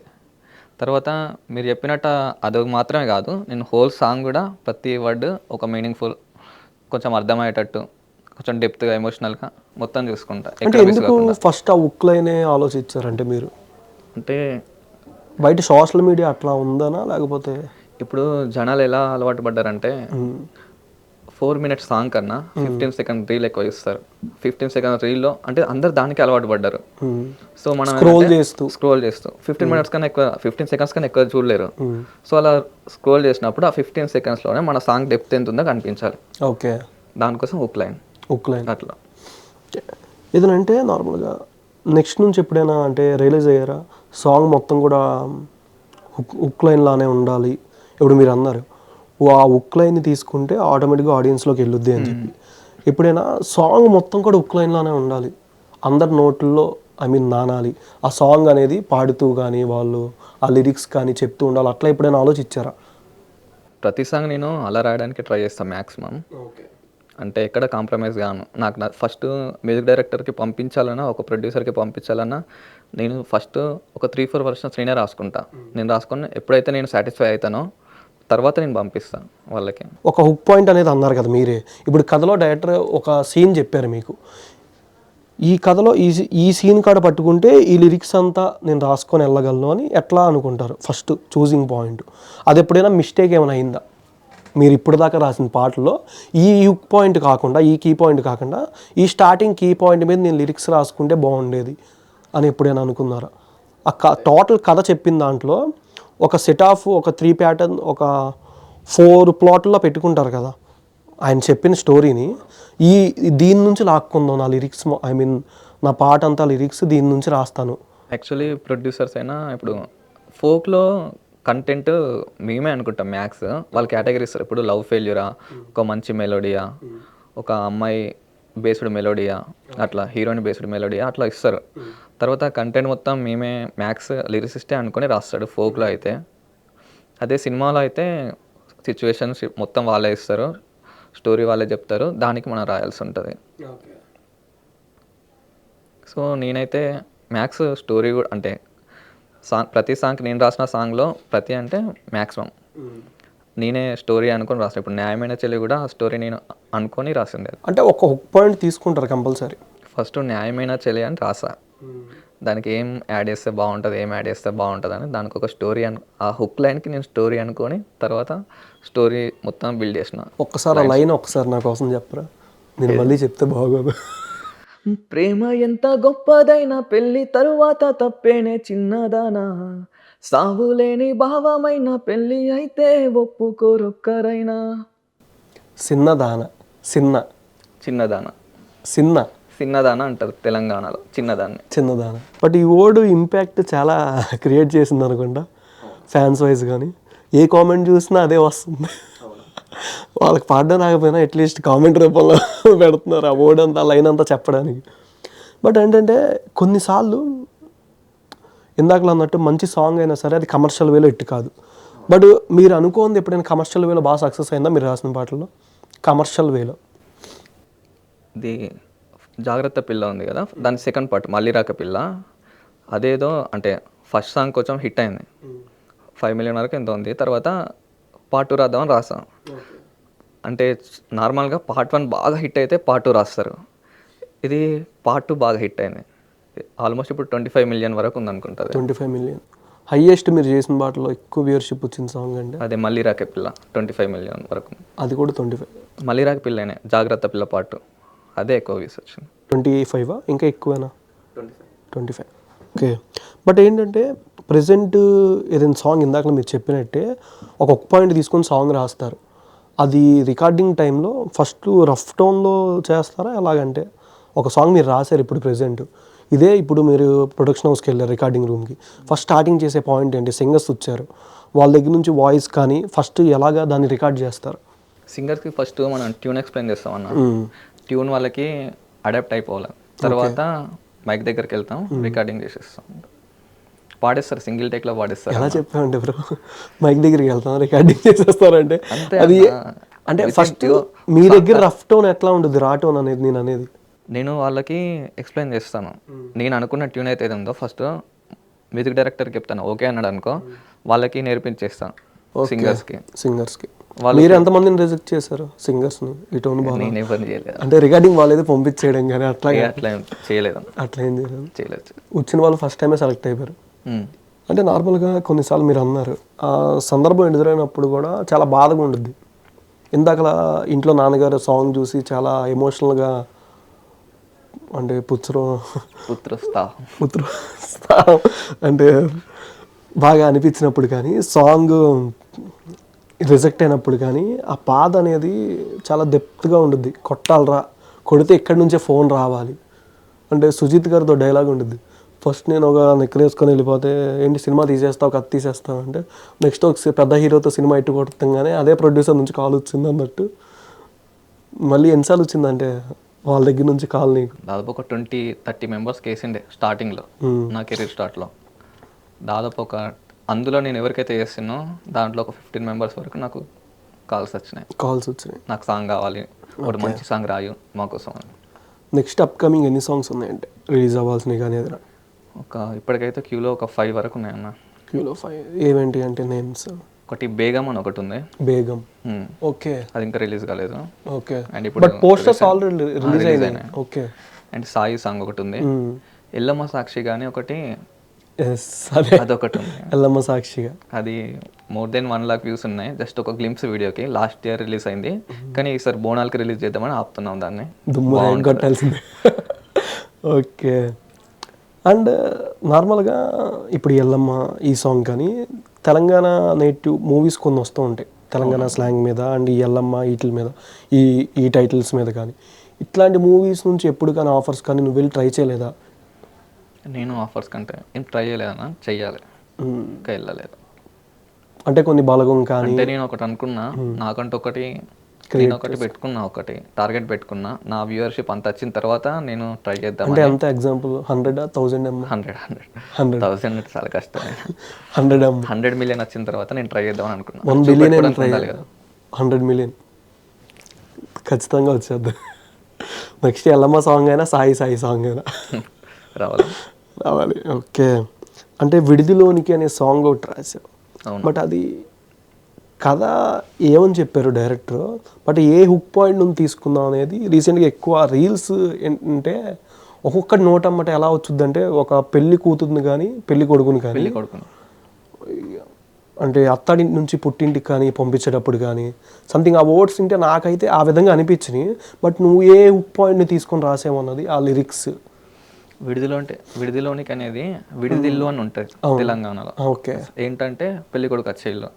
తర్వాత మీరు చెప్పినట్టు అది మాత్రమే కాదు, నేను హోల్ సాంగ్ కూడా ప్రతి వర్డ్ ఒక మీనింగ్ఫుల్, కొంచెం అర్థమయ్యేటట్టు, కొంచెం డెప్త్గా ఎమోషనల్గా మొత్తం చూసుకుంటా. ఫస్ట్ ఆ హుక్ లైనే ఆలోచించారంటే మీరు, అంటే బయట సోషల్ మీడియా అట్లా ఉందనా, లేకపోతే ఇప్పుడు జనాలు ఎలా అలవాటు పడ్డారంటే 4 minutes సాంగ్ కన్నా 15 seconds రీల్ ఎక్కువ ఇస్తారు. 15 seconds రీల్లో అంటే అందరు దానికి అలవాటు పడ్డారు. సో మనం స్క్రోల్ చేస్తూ 15 minutes కన్నా ఎక్కువ 15 seconds కన్నా ఎక్కువ చూడలేరు. సో అలా స్క్రోల్ చేసినప్పుడు ఆ 15 secondsలోనే మన సాంగ్ డెప్త్ ఎంత ఉందో కనిపించాలి. ఓకే. దానికోసం హుక్ లైన్ అట్లా. ఏదంటే నార్మల్గా నెక్స్ట్ నుంచి ఎప్పుడైనా అంటే రియలైజ్ అయ్యారా సాంగ్ మొత్తం కూడా హుక్ లైన్ లానే ఉండాలి? ఇప్పుడు మీరు అన్నారు ఆ హుక్ లైన్ని తీసుకుంటే ఆటోమేటిక్గా ఆడియన్స్లోకి వెళ్ళొద్ది అని చెప్పి, ఎప్పుడైనా సాంగ్ మొత్తం కూడా హుక్ లైన్లానే ఉండాలి, అందరి నోట్లలో నానాలి ఆ సాంగ్ అనేది పాడుతూ కానీ వాళ్ళు ఆ లిరిక్స్ కానీ చెప్తూ ఉండాలి, అట్లా ఎప్పుడైనా ఆలోచించారా? ప్రతి సాంగ్ నేను అలా రాయడానికి ట్రై చేస్తాను మ్యాక్సిమం. ఓకే. అంటే ఎక్కడ కాంప్రమైజ్ గాను. నాకు ఫస్ట్ మ్యూజిక్ డైరెక్టర్కి పంపించాలన్నా, ఒక ప్రొడ్యూసర్కి పంపించాలన్నా నేను ఫస్ట్ ఒక 3-4 వర్షన్స్ నేనే రాసుకుంటా. నేను రాసుకొని ఎప్పుడైతే నేను సాటిస్ఫై అవుతానో తర్వాత నేను పంపిస్తాను వాళ్ళకి. ఒక హుక్ పాయింట్ అనేది అన్నారు కదా మీరే, ఇప్పుడు కథలో డైరెక్టర్ ఒక సీన్ చెప్పారు మీకు, ఈ కథలో ఈ సీన్ కాడ పట్టుకుంటే ఈ లిరిక్స్ అంతా నేను రాసుకొని వెళ్ళగలను అని ఎట్లా అనుకుంటారు? ఫస్ట్ చూసింగ్ పాయింట్ అది ఎప్పుడైనా మిస్టేక్ ఏమైనా అయిందా? మీరు ఇప్పుడు దాకా రాసిన పాటల్లో ఈ హుక్ పాయింట్ కాకుండా, ఈ కీ పాయింట్ కాకుండా, ఈ స్టార్టింగ్ కీ పాయింట్ మీద నేను లిరిక్స్ రాసుకుంటే బాగుండేది అని ఎప్పుడైనా అనుకున్నారా? టోటల్ కథ చెప్పిన దాంట్లో ఒక సెట్ ఆఫ్ ఒక 3 ప్యాటర్న్, ఒక 4 ప్లాట్లో పెట్టుకుంటారు కదా ఆయన చెప్పిన స్టోరీని, దీని నుంచి లాక్కుందాం నా లిరిక్స్, ఐ మీన్ నా పాట అంతా లిరిక్స్ దీని నుంచి రాస్తాను. యాక్చువల్లీ ప్రొడ్యూసర్స్ అయినా ఇప్పుడు ఫోక్లో కంటెంట్ మేమే అనుకుంటాం మ్యాక్స్. వాళ్ళు కేటగిరీ ఇస్తారు. ఇప్పుడు లవ్ ఫెయిల్యూరా, ఒక మంచి మెలోడియా, ఒక అమ్మాయి బేస్డ్ మెలోడియా, అట్లా హీరోయిన్ బేస్డ్ మెలోడియా అట్లా ఇస్తారు. తర్వాత కంటెంట్ మొత్తం మేమే మ్యాక్స్ లిరిసిస్టే అనుకొని రాస్తాడు ఫోక్లో అయితే. అదే సినిమాలో అయితే సిచ్యువేషన్స్ మొత్తం వాళ్ళే ఇస్తారు, స్టోరీ వాళ్ళే చెప్తారు, దానికి మనం రాయాల్సి ఉంటుంది. సో నేనైతే మ్యాక్స్ స్టోరీ కూడా అంటే ప్రతి సాంగ్కి నేను రాసిన సాంగ్లో ప్రతి అంటే మ్యాక్సిమం నేనే స్టోరీ అనుకొని రాసాను. ఇప్పుడు న్యాయమైన చెల్లి కూడా ఆ స్టోరీ నేను అనుకొని రాసింది. అంటే ఒక హుక్ పాయింట్ తీసుకుంటారు కంపల్సరీ. ఫస్ట్ న్యాయమైన చెల్లి అని రాసా, దానికి ఏం యాడ్ చేస్తే బాగుంటుంది, ఏం యాడ్ చేస్తే బాగుంటుంది అని దానికి ఒక స్టోరీ ఆ హుక్ లైన్కి నేను స్టోరీ అనుకొని తర్వాత స్టోరీ మొత్తం బిల్డ్ చేసిన. ఒక్కసారి ఆ లైన్ ఒకసారి నా కోసం చెప్పరా? నేను మళ్ళీ చెప్తే బాగోదు. ప్రేమ ఎంత గొప్పదైనా పెళ్లి తరువాత తప్పేనే చిన్నదానా, సావులేని భావమైన పెళ్లి అయితే ఒప్పుకోరొక్కరైనా. చిన్నదాన, చిన్నదానా, చిన్నదానా అంటారు తెలంగాణలో, చిన్నదాన. బట్ ఈ వర్డ్ ఇంపాక్ట్ చాలా క్రియేట్ చేసింది అనుకుంటా ఫ్యాన్స్ వైజ్. కానీ ఏ కామెంట్ చూసినా అదే వస్తుంది. వాళ్ళకి పాడడం రాకపోయినా అట్లీస్ట్ కామెంట్ రూపంలో పెడుతున్నారు ఆ వర్డ్ అంతా, లైన్ అంతా చెప్పడానికి. బట్ ఏంటంటే కొన్నిసార్లు ఇందాకలా అన్నట్టు మంచి సాంగ్ అయినా సరే అది కమర్షియల్ వేలో ఇట్టు కాదు. బట్ మీరు అనుకోండి ఎప్పుడైనా కమర్షియల్ వేలో బాగా సక్సెస్ అయిందా మీరు రాసిన పాటల్లో? కమర్షియల్ వేలో ఇది జాగ్రత్త పిల్ల ఉంది కదా, దాని సెకండ్ పార్ట్ మళ్ళీ రాక పిల్ల, అదేదో అంటే ఫస్ట్ సాంగ్ కొంచెం హిట్ అయింది, 5 million వరకు ఎంత ఉంది. తర్వాత పార్ట్ 2 రాద్దామని రాసాం. అంటే నార్మల్గా పార్ట్ 1 బాగా హిట్ అయితే పార్ట్ 2 రాస్తారు, ఇది పార్ట్ 2 బాగా హిట్ అయింది. ఆల్మోస్ట్ ఇప్పుడు 25 million వరకు ఉంది అనుకుంటుంది. 25 million హైయెస్ట్ మీరు చేసిన పాటలో ఎక్కువ వ్యూవర్షిప్ వచ్చిన సాంగ్ అంటే అదే మళ్ళీ రాక పిల్ల, 25 million వరకు. అది కూడా 25. మళ్ళీ రాక పిల్లనే జాగ్రత్త పిల్ల పార్ట్ అదే ఎక్కువ వ్యూస్ వచ్చింది. 25 ఇంకా ఎక్కువేనా? 25. ఓకే. బట్ ఏంటంటే ప్రజెంట్ ఏదైనా సాంగ్ ఇందాక మీరు చెప్పినట్టే ఒక పాయింట్ తీసుకొని సాంగ్ రాస్తారు, అది రికార్డింగ్ టైంలో ఫస్ట్ రఫ్ టోన్లో చేస్తారా ఎలాగంటే? ఒక సాంగ్ మీరు రాశారు ఇప్పుడు ప్రజెంట్, ఇదే ఇప్పుడు మీరు ప్రొడక్షన్ హౌస్కి వెళ్ళారు రికార్డింగ్ రూమ్కి, ఫస్ట్ స్టార్టింగ్ చేసే పాయింట్ ఏంటి? సింగర్స్ వచ్చారు, వాళ్ళ దగ్గర నుంచి వాయిస్ కానీ ఫస్ట్ ఎలాగా దాన్ని రికార్డ్ చేస్తారు? సింగర్స్కి ఫస్ట్ మనం ట్యూన్ ఎక్స్ప్లెయిన్ చేస్తాం అన్న, ట్యూన్ వాళ్ళకి అడాప్ట్ అయిపోవాలి, తర్వాత మైక్ దగ్గరికి వెళ్తాం, రికార్డింగ్ చేసేస్తాం, పాడేస్తారు, సింగిల్ టేక్లో పాడేస్తారు. ఎలా చెప్పామంటే బ్రో, మైక్ దగ్గరికి వెళ్తాం రికార్డింగ్ చేసేస్తారంటే అది అంటే ఫస్ట్ మీ దగ్గర రఫ్ టోన్ ఎట్లా ఉంటుంది, రా టోన్ అనేది నేను అనేది? నేను వాళ్ళకి ఎక్స్ప్లెయిన్ చేస్తాను, నేను అనుకున్న ట్యూన్ అయితే ఉందో ఫస్ట్ మ్యూజిక్ డైరెక్టర్కి చెప్తాను, ఓకే అన్నాడు అనుకో వాళ్ళకి నేర్పించేస్తాను సింగర్స్కి. మీరు ఎంతమందిని రిజెక్ట్ చేశారు సింగర్స్ని ఈ టోన్ బాగా? నేనే పని చేయలేదు, అంటే రికార్డింగ్ వాళ్ళేదో పంపించేయడం కానీ అట్లా అట్లా చేయలేదు, అట్లా ఏం చేయలేదు. వచ్చిన వాళ్ళు ఫస్ట్ టైమే సెలెక్ట్ అయిపోయారు. అంటే నార్మల్గా కొన్నిసార్లు మీరు అన్నారు ఆ సందర్భం ఎదురైనప్పుడు కూడా చాలా బాధగా ఉంటుంది. ఇందాకలా ఇంట్లో నాన్నగారు సాంగ్ చూసి చాలా ఎమోషనల్గా అంటే పుత్రస్థానం అంటే బాగా అనిపించినప్పుడు కానీ, సాంగ్ రిజెక్ట్ అయినప్పుడు కానీ ఆ బాధ అనేది చాలా డెప్త్గా ఉంటుంది. కొట్టాలరా, కొడితే ఎక్కడి నుంచే ఫోన్ రావాలి అంటే సుజిత్ గారితో డైలాగ్ ఉంటుంది, ఫస్ట్ నేను ఒక నెక్కర్ వేసుకొని వెళ్ళిపోతే ఏంటి సినిమా తీసేస్తావు, కత్తి తీసేస్తావు అంటే, నెక్స్ట్ ఒక పెద్ద హీరోతో సినిమా ఇట్టు కొడుతాగానే అదే ప్రొడ్యూసర్ నుంచి కాల్ వచ్చింది అన్నట్టు. మళ్ళీ ఎన్నిసార్లు వచ్చిందంటే వాళ్ళ దగ్గర నుంచి కాల్? నీకు దాదాపు ఒక 20-30 మెంబర్స్ కేసిండే స్టార్టింగ్లో, నా కెరీర్ స్టార్ట్లో దాదాపు ఒక అందులో నేను ఎవరికైతే చేస్తున్నో దాంట్లో ఒక 15 మెంబర్స్ వరకు నాకు కాల్స్ వచ్చినాయి, కాల్స్ వచ్చినాయి. నాకు సాంగ్ కావాలి, ఒకటి మంచి సాంగ్ రాయు మాకోసం అని. నెక్స్ట్ అప్కమింగ్ ఎన్ని సాంగ్స్ ఉన్నాయంటే రిలీజ్ అవ్వాల్సినవి కానీ ఏదైనా? ఇప్పటికైతే క్యూలో ఒక 5 వరకు ఉన్నాయన్న. క్యూలో 5 ఏవేంటి అంటే నేమ్స్? ఒకటి బేగం అని ఒకటి ఉంది. బేగం, ఓకే. అది ఇంకా రిలీజ్ కాలేదు. ఓకే. అండ్ ఇప్పుడు బట్ పోస్టర్స్ ఆల్రెడీ రిలీజ్ అయినాయి. ఓకే. అండ్ సాయి సాంగ్ ఒకటి ఉంది. ఎల్లమ్మ సాక్షి కానీ ఒకటి, అదే అదొకటి ఉంది. ఎల్లమ్మ సాక్షిగా. అది మోర్ దెన్ 1 lakh వ్యూస్ ఉన్నాయి జస్ట్ ఒక గ్లింప్స్ వీడియోకి. లాస్ట్ ఇయర్ రిలీజ్ అయింది, కానీ ఈసారి బోనాలకి రిలీజ్ చేద్దామని ఆపుతున్నాం దాన్ని. దుమ్ము కొట్టాల్సిందే. ఓకే. అండ్ నార్మల్గా ఇప్పుడు ఎల్లమ్మ ఈ సాంగ్ కానీ తెలంగాణ నేటివ్ మూవీస్ కొన్ని వస్తూ ఉంటాయి తెలంగాణ స్లాంగ్ మీద, అండ్ ఈ ఎల్లమ్మ వీటి మీద, ఈ టైటిల్స్ మీద కానీ ఇట్లాంటి మూవీస్ నుంచి ఎప్పుడు కానీ ఆఫర్స్ కానీ నువ్వు వెళ్ళి ట్రై చేయలేదా? నేను ఆఫర్స్ కంటే ఏం ట్రై చేయలేదన్నా, చెయ్యాలి ఇంకా వెళ్ళలేదు. అంటే కొన్ని బలగం కానీ అంటే నేను ఒకటి అనుకున్నా, నాకంటే నేను ఒకటి పెట్టుకున్నా, ఒకటి టార్గెట్ పెట్టుకున్నా. నా వ్యూవర్షిప్ అంత వచ్చిన తర్వాత నేను ట్రై చేద్దాం. అంటే అంత ఎగ్జాంపుల్ 100 1000 100,000 చాలా కష్టం. 100 million వచ్చిన తర్వాత నేను ట్రై చేద్దామని అనుకున్నా. 1 billion ట్రై కదా. 100 million ఖచ్చితంగా వచ్చేద్దాం. నెక్స్ట్ ఎల్లమ్మ సాంగ్ అయినా సాయి సాంగ్ అయినా రావాలి. ఓకే. అంటే విడిదిలోనికి అనే సాంగ్ ఒకటి రాశావు, బట్ అది కథ ఏమని చెప్పారు director, but a hook point నుంచి తీసుకుందాం అనేది రీసెంట్గా ఎక్కువ రీల్స్ ఏంటంటే ఒక్కొక్కటి నోట్ అమ్మట ఎలా వచ్చుద్ది అంటే ఒక పెళ్లి కూతుర్ని కానీ పెళ్లి కొడుకుని కానీ అంటే అత్తడి నుంచి పుట్టింటికి కానీ పంపించేటప్పుడు కానీ సంథింగ్ ఆ వర్డ్స్ ఉంటే నాకైతే ఆ విధంగా అనిపించినాయి. బట్ నువ్వు ఏ హుక్ పాయింట్ని తీసుకొని రాసేమన్నది ఆ లిరిక్స్. విడిదిలోనికి అనేది విడిదిల్లు అని ఉంటుంది తెలంగాణలో. ఓకే. ఏంటంటే పెళ్లి కొడుకు వచ్చేళ్ళు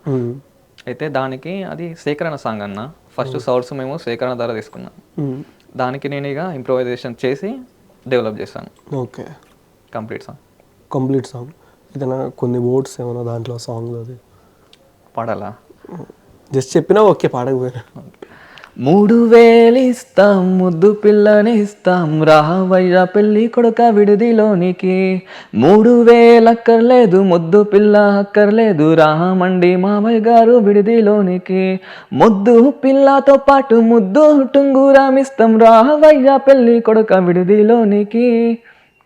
అయితే దానికి అది సేకరణ సాంగ్ అన్న. ఫస్ట్ సౌండ్స్ మేము సేకరణ ద్వారా తీసుకున్నాం, దానికి నేను ఇక ఇంప్రూవైజేషన్ చేసి డెవలప్ చేశాను. ఓకే. కంప్లీట్ సాంగ్ ఏదైనా కొన్ని వర్డ్స్ ఏమైనా దాంట్లో సాంగ్ అది పాడాలా? జస్ట్ చెప్పినా ఓకే, పాడకపోయినా. 3000 ఇస్తాం ముద్దు పిల్లని ఇస్తాం రావయ్య పెళ్ళి కొడుక విడిదిలోనికి. 3000 అక్కర్లేదు ముద్దు పిల్ల అక్కర్లేదు రామండి మామయ్య గారు విడిదిలోనికి. ముద్దు పిల్లతో పాటు ముద్దు టుంగురామిస్తాం రావయ్య పెళ్ళి కొడుక విడిదిలోనికి.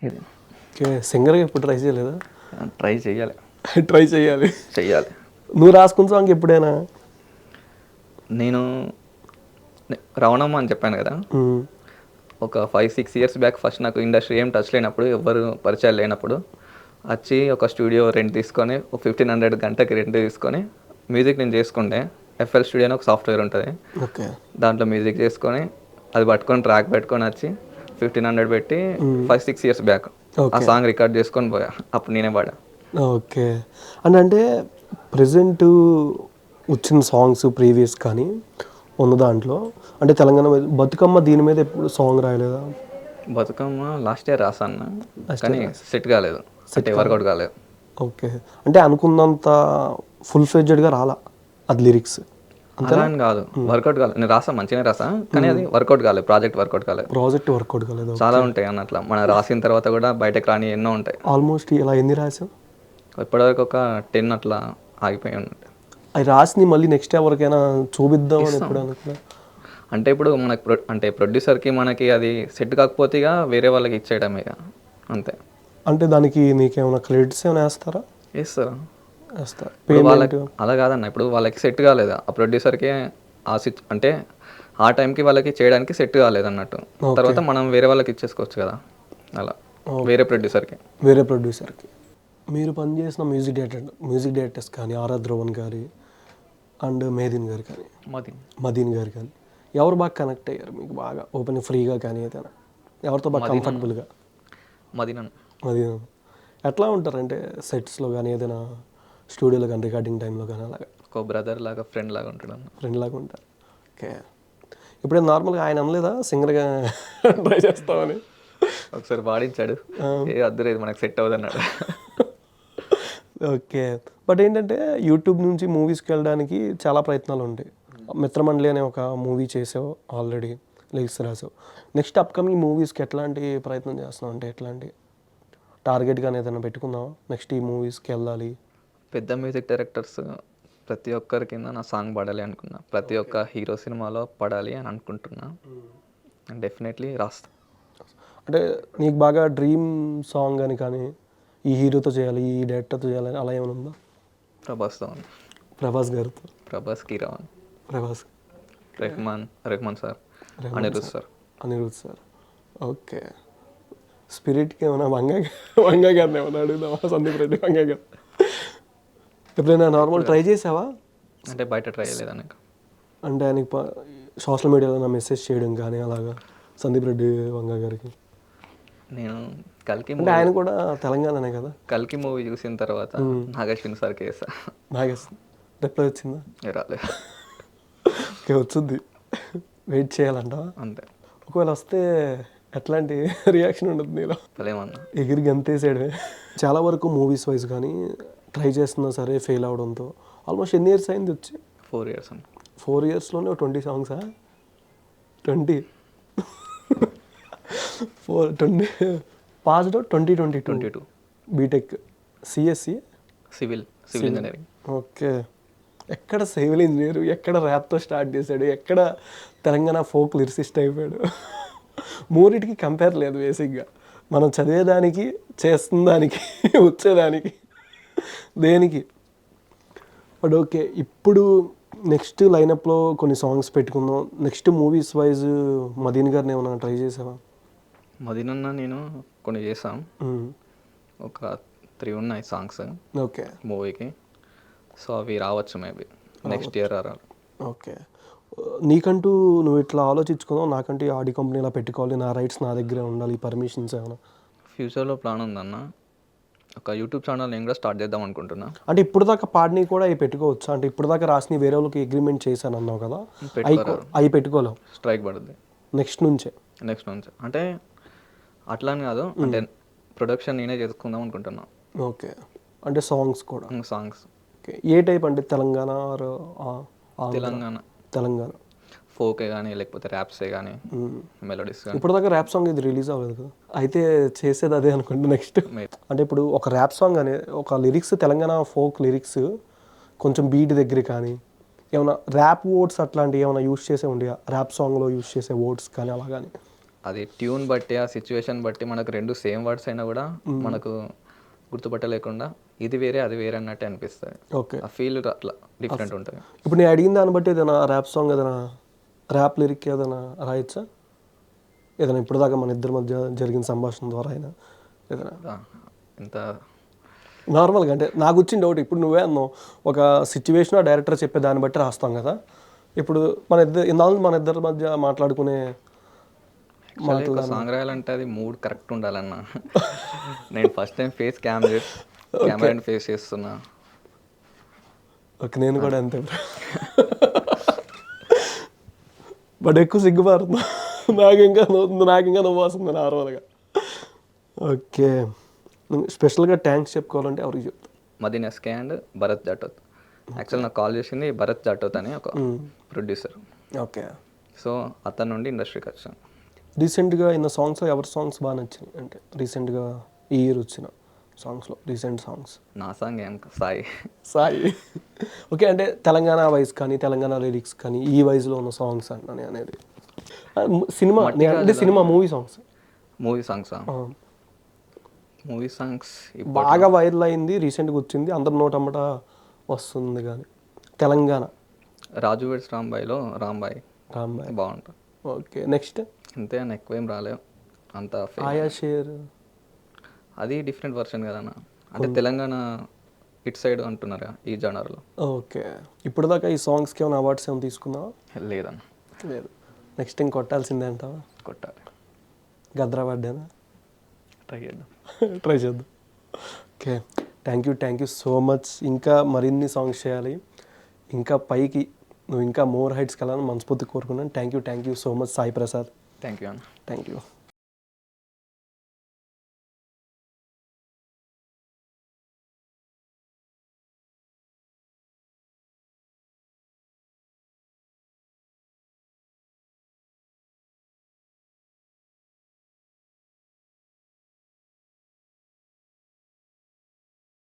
ఇది సింగర్గా ఎప్పుడు ట్రై చేయలేదా? ట్రై చేయాలి. నువ్వు రాసుకున్న సాంగ్ ఎప్పుడైనా? నేను రవణమ్మ అని చెప్పాను కదా, ఒక 5-6 years బ్యాక్ ఫస్ట్ నాకు ఇండస్ట్రీ ఏం టచ్ లేనప్పుడు, ఎవరు పరిచయాలు లేనప్పుడు వచ్చి ఒక స్టూడియో రెంట్ తీసుకొని ఒక 1500 గంటకి రెంట్ తీసుకొని మ్యూజిక్ నేను చేసుకుంటే, FL స్టూడియో అని ఒక సాఫ్ట్వేర్ ఉంటుంది, దాంట్లో మ్యూజిక్ చేసుకొని అది పట్టుకొని ట్రాక్ పెట్టుకొని వచ్చి 1500 పెట్టి 5-6 years బ్యాక్ ఆ సాంగ్ రికార్డ్ చేసుకొని పోయా. అప్పుడు నేనే పాడా. ఓకే. అంటే ప్రజెంట్ వచ్చిన సాంగ్స్ ప్రీవియస్ కానీ ఉన్న దాంట్లో అంటే తెలంగాణ బతుకమ్మ దీని మీద ఎప్పుడు సాంగ్ రాయలేదా? బతుకమ్మ లాస్ట్ ఇయర్ రాసాను, కానీ సెట్ కాలేదు, వర్కౌట్ కాలేదు. ఓకే. అంటే అనుకున్నంత ఫుల్ ఫ్లెడ్జెడ్గా రాలా అది లిరిక్స్? అలా అని కాదు, వర్కౌట్ కాలేదు. నేను రాసా, మంచిగానే రాసా, కానీ అది వర్కౌట్ కాలేదు. ప్రాజెక్ట్ వర్కౌట్ కాలేదు. చాలా ఉంటాయి అన్నట్లా, మనం రాసిన తర్వాత కూడా బయటకు రాని ఎన్నో ఉంటాయి. ఆల్మోస్ట్ ఇలా ఎన్ని రాసావు? ఇప్పటివరకు ఒక 10 అట్లా ఆగిపోయి ఉంటాయి. అవి రాసి మళ్ళీ నెక్స్ట్ ఎవరికైనా చూపిద్దాం అని ఎప్పుడు అనుకున్నా? అంటే ఇప్పుడు మనకు అంటే ప్రొడ్యూసర్కి మనకి అది సెట్ కాకపోతే ఇక వేరే వాళ్ళకి ఇచ్చేయడం ఇక అంతే. అంటే దానికి నీకేమైనా క్రెడిట్స్ ఏమైనా వేస్తారా? వేస్తారు. వాళ్ళకి అలా కాదన్న, ఇప్పుడు వాళ్ళకి సెట్ కాలేదు ఆ ప్రొడ్యూసర్కి, అంటే ఆ టైంకి వాళ్ళకి చేయడానికి సెట్ కాలేదు అన్నట్టు, తర్వాత మనం వేరే వాళ్ళకి ఇచ్చేసుకోవచ్చు కదా, అలా వేరే ప్రొడ్యూసర్కి. మీరు పనిచేసిన మ్యూజిక్ డైరెక్టర్స్ కానీ ఆర్.ఆర్. ధ్రువన్ గారి అండ్ మదీన్ గారు కానీ ఎవరు బాగా కనెక్ట్ అయ్యారు మీకు బాగా ఓపెన్ ఫ్రీగా కానీ ఏదైనా ఎవరితో బాగా కంఫర్టబుల్గా? మదీన్ ఎట్లా ఉంటారంటే సెట్స్లో కానీ ఏదైనా స్టూడియోలో కానీ రికార్డింగ్ టైంలో కానీ అలాగా? ఒక బ్రదర్ లాగా ఫ్రెండ్ లాగా ఉంటారు. ఓకే. ఇప్పుడు నార్మల్గా ఆయన అనలేదా సింగర్గా ట్రై చేస్తామని? ఒకసారి పాడించాడు, అద్దలేదు మనకు సెట్ అవ్వదు అన్నాడు. ఓకే. బట్ ఏంటంటే యూట్యూబ్ నుంచి మూవీస్కి వెళ్ళడానికి చాలా ప్రయత్నాలు ఉంటాయి. మిత్రమండలి అనే ఒక మూవీ చేసావు, ఆల్రెడీ లిరిక్స్ రాసావు. నెక్స్ట్ అప్కమింగ్ మూవీస్కి ఎట్లాంటి ప్రయత్నం చేస్తున్నావు? అంటే ఎట్లాంటి టార్గెట్ కానీ ఏదైనా పెట్టుకున్నావా? నెక్స్ట్ ఈ మూవీస్కి వెళ్ళాలి పెద్ద మ్యూజిక్ డైరెక్టర్స్ ప్రతి ఒక్కరి కింద నా సాంగ్ పడాలి అనుకున్నా, ప్రతి ఒక్క హీరో సినిమాలో పడాలి అని అనుకుంటున్నా. డెఫినెట్లీ రాస్తా. అంటే నీకు బాగా డ్రీమ్ సాంగ్ అని కానీ ఈ హీరోతో చేయాలి, ఈ డైరెక్టర్తో చేయాలి అలా ఏమైనా ఉందా? ప్రభాస్తో ఉంది. ప్రభాస్ గారితో? Prabhas, Kiran, Prabhas, Rahman sir, Anirudh sir. Anirudh sir. Okay. స్పిరిట్కి ఏమైనా వంగా గారిని ఏమైనా అడుగుదామా? సందీప్ రెడ్డి వంగా గారు ఎప్పుడైనా నార్మల్ ట్రై చేసావా? అంటే బయట ట్రై చేయలేదా నీకు? అంటే ఆయనకి సోషల్ మీడియాలో నా మెసేజ్ చేయడం కానీ అలాగా సందీప్ రెడ్డి వంగా గారికి? నేను కల్కి అంటే ఆయన కూడా తెలంగాణనే కదా. కల్కి మూవీ చూసిన తర్వాత నాగశ్విన్ సార్కి వేసా. రిప్లై వచ్చిందా? రాలేదు. ఓకే, వచ్చింది. వెయిట్ చేయాలంట అంతే. ఒకవేళ వస్తే ఎట్లాంటి రియాక్షన్ ఉండదు నీలో? ఏమన్నా ఎగిరి గంతేసాడే. చాలా వరకు మూవీస్ వైజ్ కానీ ట్రై చేస్తున్నా సరే ఫెయిల్ అవడంతో ఆల్మోస్ట్ ఎన్ని ఇయర్స్ అయింది వచ్చి? 4 years అండి. 4 yearsలోనే 20 సాంగ్సా? 20 passed 2022 B Tech CSC civil engineering. Okay. ఎక్కడ సివిల్ ఇంజనీర్, ఎక్కడ ర్యాప్తో స్టార్ట్ చేశాడు, ఎక్కడ తెలంగాణ ఫోక్ లిరిసిస్ట్ అయిపోయాడు? మూడింటికి కంపేర్ లేదు బేసిక్గా. మనం చదివేదానికి, చేస్తున్న దానికి, వచ్చేదానికి, దేనికి. బట్ ఓకే, ఇప్పుడు నెక్స్ట్ లైనప్లో కొన్ని సాంగ్స్ పెట్టుకుందాం. నెక్స్ట్ మూవీస్ వైజ్ మదీన్ గారిని ఏమైనా ట్రై చేసావా? మదీన్ అన్న నేను కొన్ని చేసాం. ఒక 3 ఉన్నాయి సాంగ్స్ ఓకే మూవీకి. సో అవి రావచ్చు మేబీ నెక్స్ట్ ఇయర్ రావాలి. ఓకే. నీకంటూ నువ్వు ఇట్లా ఆలోచించుకుందాం, నాకంటూ ఆడి కంపెనీ ఇలా పెట్టుకోవాలి, నా రైట్స్ నా దగ్గరే ఉండాలి, పర్మిషన్స్ ఏమైనా? ఫ్యూచర్లో ప్లాన్ ఉందన్న, ఒక యూట్యూబ్ ఛానల్ నేను కూడా స్టార్ట్ చేద్దాం అనుకుంటున్నా. అంటే ఇప్పుడు దాకా పాడిని కూడా అవి పెట్టుకోవచ్చు? అంటే ఇప్పుడు దాకా రాసినవి వేరే వాళ్ళకి అగ్రిమెంట్ చేశాను అన్నావు కదా, అవి పెట్టుకోలేవు? స్ట్రైక్ పడుద్ది నెక్స్ట్ నుంచి అంటే అట్లా అని కాదు, అంటే ప్రొడక్షన్ నేనే చేసుకుందాం అనుకుంటున్నా. ఓకే. అంటే సాంగ్స్ కూడా? సాంగ్స్. ఓకే. ఏ టైప్? అంటే తెలంగాణ? తెలంగాణ ఫోకే కానీ లేకపోతే ర్యాప్సే కానీ మెలోడీస్ కానీ. ఇప్పుడు దాకా ర్యాప్ సాంగ్ ఇది రిలీజ్ అవ్వలేదు కదా, అయితే చేసేది అదే అనుకుంటా నెక్స్ట్. అంటే ఇప్పుడు ఒక ర్యాప్ సాంగ్ అనే ఒక లిరిక్స్, తెలంగాణ ఫోక్ లిరిక్స్ కొంచెం బీట్ దగ్గర కానీ ఏమైనా ర్యాప్ వర్డ్స్ అట్లాంటివి ఏమైనా యూస్ చేసే ఉండే ర్యాప్ సాంగ్లో యూస్ చేసే వర్డ్స్ కానీ అలా కానీ? అది ట్యూన్ బట్టి, ఆ సిచ్యువేషన్ బట్టి మనకు 2 సేమ్ వర్డ్స్ అయినా కూడా మనకు గుర్తుపట్టలేకుండా ఇది వేరే అది వేరే అన్నట్టు అనిపిస్తుంది. ఓకే. ఆ ఫీల్ అట్లా డిఫరెంట్ ఉంటుంది. ఇప్పుడు నేను అడిగిన దాన్ని బట్టి ఏదైనా ర్యాప్ సాంగ్, ఏదైనా ర్యాప్ లిరిక్ ఏదైనా రాయొచ్చా? ఏదైనా ఇప్పుడు దాకా మన ఇద్దరి మధ్య జరిగిన సంభాషణ ద్వారా అయినా ఏదైనా? ఇంత నార్మల్గా అంటే నాకు వచ్చిన డౌట్, ఇప్పుడు నువ్వే అన్నావు ఒక సిచ్యువేషన్ డైరెక్టర్ చెప్పే దాన్ని బట్టి రాస్తాం కదా. ఇప్పుడు మన ఇద్దరి మధ్య మాట్లాడుకునే సాంగ్ రాయాలంటే అది మూడ్ కరెక్ట్ ఉండాలన్న. నేను ఫస్ట్ టైం కెమెరా ఫేస్ చేస్తున్నా. ఓకే, నేను కూడా అంతే. బట్ ఎక్కువ సిగ్గుపడుతున్నా, నాకు ఇంకా నువ్వు వస్తుంది నార్మల్గా. ఓకే. స్పెషల్గా థ్యాంక్స్ చెప్పుకోవాలంటే ఎవరికి చెప్తా? మదీన్ ఎస్కే అండ్ భరత్ జాటోత్. యాక్చువల్ నాకు కాల్ చేసింది భరత్ జాటోత్ అని ఒక ప్రొడ్యూసర్. ఓకే. సో అతని నుండి ఇండస్ట్రీకి వచ్చాను. రీసెంట్గా ఇన్న సాంగ్స్లో ఎవరి సాంగ్స్ బాగా నచ్చింది? అంటే రీసెంట్గా ఈ ఇయర్ వచ్చిన సాంగ్స్లో రీసెంట్ సాంగ్స్? నా సాంగ్ ఏం సాయి. ఓకే. అంటే తెలంగాణ వైజ్ కానీ తెలంగాణ లిరిక్స్ కానీ ఈ వైజ్లో ఉన్న సాంగ్స్ అంటాను అనేది. సినిమా అంటే మూవీ సాంగ్స్ బాగా వైరల్ అయింది, రీసెంట్గా వచ్చింది, అందరి నోటమ్మట వస్తుంది. కానీ తెలంగాణ రాజు వెడ్స్ రాంబాయ్లో రాంబాయ్ బాగుంటుంది. ఓకే. నెక్స్ట్ అంతే అని ఎక్కువేం రాలేవు అంత. ఆయా షేర్ అది డిఫరెంట్ వర్షన్ కదన్న, అంటే తెలంగాణ ఇట్ సైడ్ అంటున్నారు ఈ జనర్లో. ఓకే. ఇప్పుడు దాకా ఈ సాంగ్స్కి ఏమైనా అవార్డ్స్ ఏమైనా తీసుకున్నావా? లేదన్న. లేదు. నెక్స్ట్ టైం కొట్టాల్సిందే అంటావా? కొట్టాలి. గద్రా పడ్డానా? ట్రై చేద్దాం. Okay. Thank you so much. ఇంకా మరిన్ని సాంగ్స్ చేయాలి, ఇంకా పైకి నువ్వు ఇంకా మోర్ హైట్స్కి వెళ్ళాలని మనస్ఫూర్తి కోరుకున్నాను. Thank you so much Sai Prasad. Thank you అన్న. Thank you.